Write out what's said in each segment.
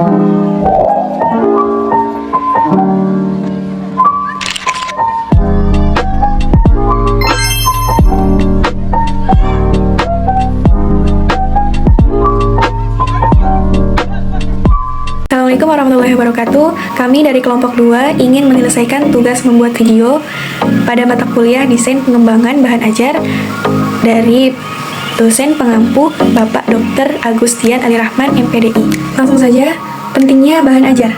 Assalamualaikum warahmatullahi wabarakatuh. Kami dari kelompok 2 ingin menyelesaikan tugas membuat video pada mata kuliah Desain Pengembangan Bahan Ajar dari dosen pengampu Bapak Dr. Agustian Ali Rahman, MPDI. Langsung saja, pentingnya bahan ajar.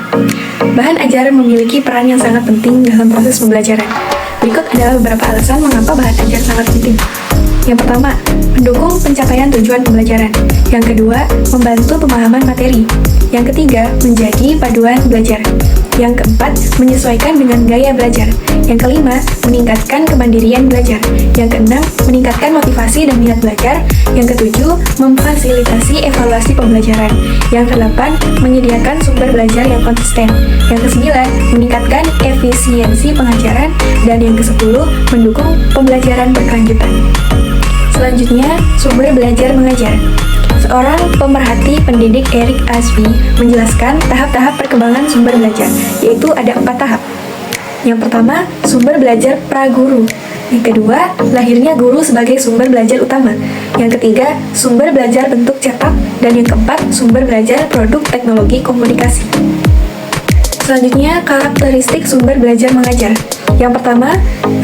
Bahan ajar memiliki peran yang sangat penting dalam proses pembelajaran. Berikut adalah beberapa alasan mengapa bahan ajar sangat penting. Yang pertama, mendukung pencapaian tujuan pembelajaran. Yang kedua, membantu pemahaman materi. Yang ketiga, menjadi paduan belajar. Yang keempat, menyesuaikan dengan gaya belajar. Yang kelima, meningkatkan kemandirian belajar. Yang keenam, meningkatkan motivasi dan minat belajar. Yang ketujuh, memfasilitasi evaluasi pembelajaran. Yang kedelapan, menyediakan sumber belajar yang konsisten. Yang kesembilan, meningkatkan efisiensi pengajaran. Dan yang kesepuluh, mendukung pembelajaran berkelanjutan. Selanjutnya, sumber belajar mengajar. Seorang pemerhati pendidik Eric Ashby menjelaskan tahap-tahap perkembangan sumber belajar, yaitu ada 4 tahap. Yang pertama, sumber belajar praguru. Yang kedua, lahirnya guru sebagai sumber belajar utama. Yang ketiga, sumber belajar bentuk cetak. Dan yang keempat, sumber belajar produk teknologi komunikasi. Selanjutnya, karakteristik sumber belajar mengajar. Yang pertama,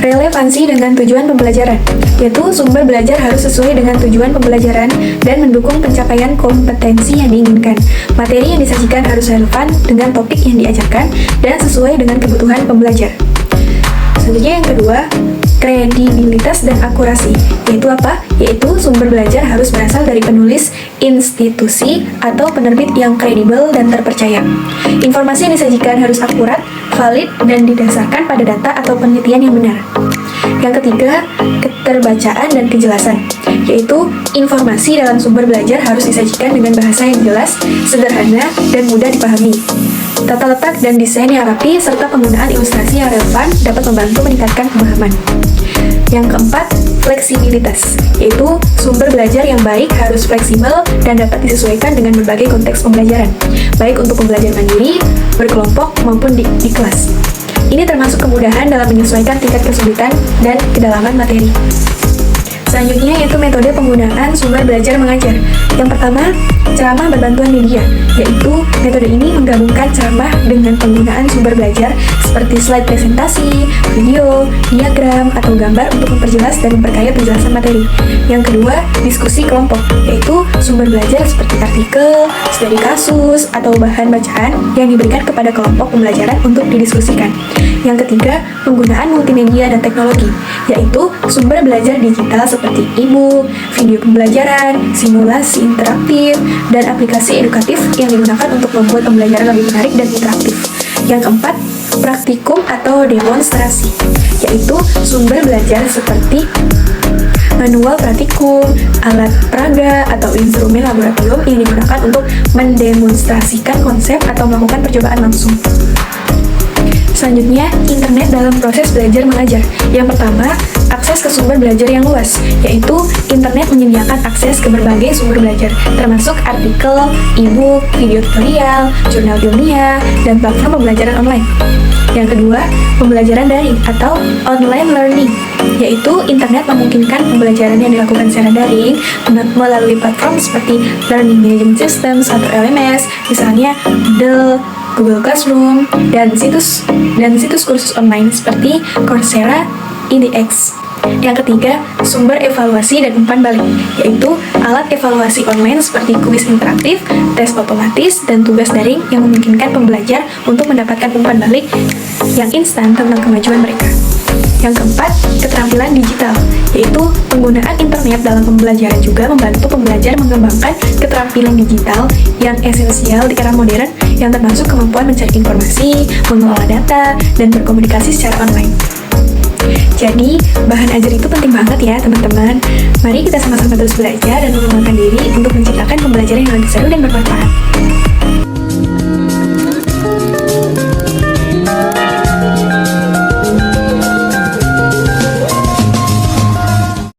relevansi dengan tujuan pembelajaran, yaitu sumber belajar harus sesuai dengan tujuan pembelajaran dan mendukung pencapaian kompetensi yang diinginkan. Materi yang disajikan harus relevan dengan topik yang diajarkan dan sesuai dengan kebutuhan pembelajar. Selanjutnya yang kedua, kredibilitas dan akurasi. Yaitu apa? Yaitu sumber belajar harus berasal dari penulis, institusi, atau penerbit yang kredibel dan terpercaya. Informasi yang disajikan harus akurat, valid, dan didasarkan pada data atau penelitian yang benar. Yang ketiga, keterbacaan dan kejelasan. Yaitu informasi dalam sumber belajar harus disajikan dengan bahasa yang jelas, sederhana, dan mudah dipahami. Tata letak dan desain yang rapi serta penggunaan ilustrasi yang relevan dapat membantu meningkatkan pemahaman. Yang keempat, fleksibilitas, yaitu sumber belajar yang baik harus fleksibel dan dapat disesuaikan dengan berbagai konteks pembelajaran, baik untuk pembelajaran mandiri, berkelompok, maupun di kelas. Ini termasuk kemudahan dalam menyesuaikan tingkat kesulitan dan kedalaman materi. Selanjutnya yaitu metode penggunaan sumber belajar mengajar. Yang pertama, ceramah berbantuan media, yaitu metode ini menggabungkan ceramah dengan penggunaan sumber belajar seperti slide presentasi, video, diagram, atau gambar untuk memperjelas dan memperkaya penjelasan materi. Yang kedua, diskusi kelompok, yaitu sumber belajar seperti artikel, studi kasus, atau bahan bacaan yang diberikan kepada kelompok pembelajaran untuk didiskusikan. Yang ketiga, penggunaan multimedia dan teknologi, yaitu sumber belajar digital seperti e-book, video pembelajaran, simulasi interaktif, dan aplikasi edukatif yang digunakan untuk membuat pembelajaran lebih menarik dan interaktif. Yang keempat, praktikum atau demonstrasi, yaitu sumber belajar seperti manual praktikum, alat peraga, atau instrumen laboratorium yang digunakan untuk mendemonstrasikan konsep atau melakukan percobaan langsung. Selanjutnya, internet dalam proses belajar mengajar. Yang pertama, akses ke sumber belajar yang luas, yaitu internet menyediakan akses ke berbagai sumber belajar, termasuk artikel, e-book, video tutorial, jurnal ilmiah, dan platform pembelajaran online. Yang kedua, pembelajaran daring atau online learning, yaitu internet memungkinkan pembelajaran yang dilakukan secara daring melalui platform seperti Learning Management Systems atau LMS, misalnya Moodle, Google Classroom, dan situs kursus online seperti Coursera, edX. Yang ketiga, sumber evaluasi dan umpan balik, yaitu alat evaluasi online seperti kuis interaktif, tes otomatis, dan tugas daring yang memungkinkan pembelajar untuk mendapatkan umpan balik yang instan tentang kemajuan mereka. Yang keempat, keterampilan digital, yaitu penggunaan internet dalam pembelajaran juga membantu pembelajar mengembangkan keterampilan digital yang esensial di era modern yang termasuk kemampuan mencari informasi, mengelola data, dan berkomunikasi secara online. Jadi, bahan ajar itu penting banget ya teman-teman. Mari kita sama-sama terus belajar dan mengembangkan diri untuk menciptakan pembelajaran yang lebih seru dan bermanfaat.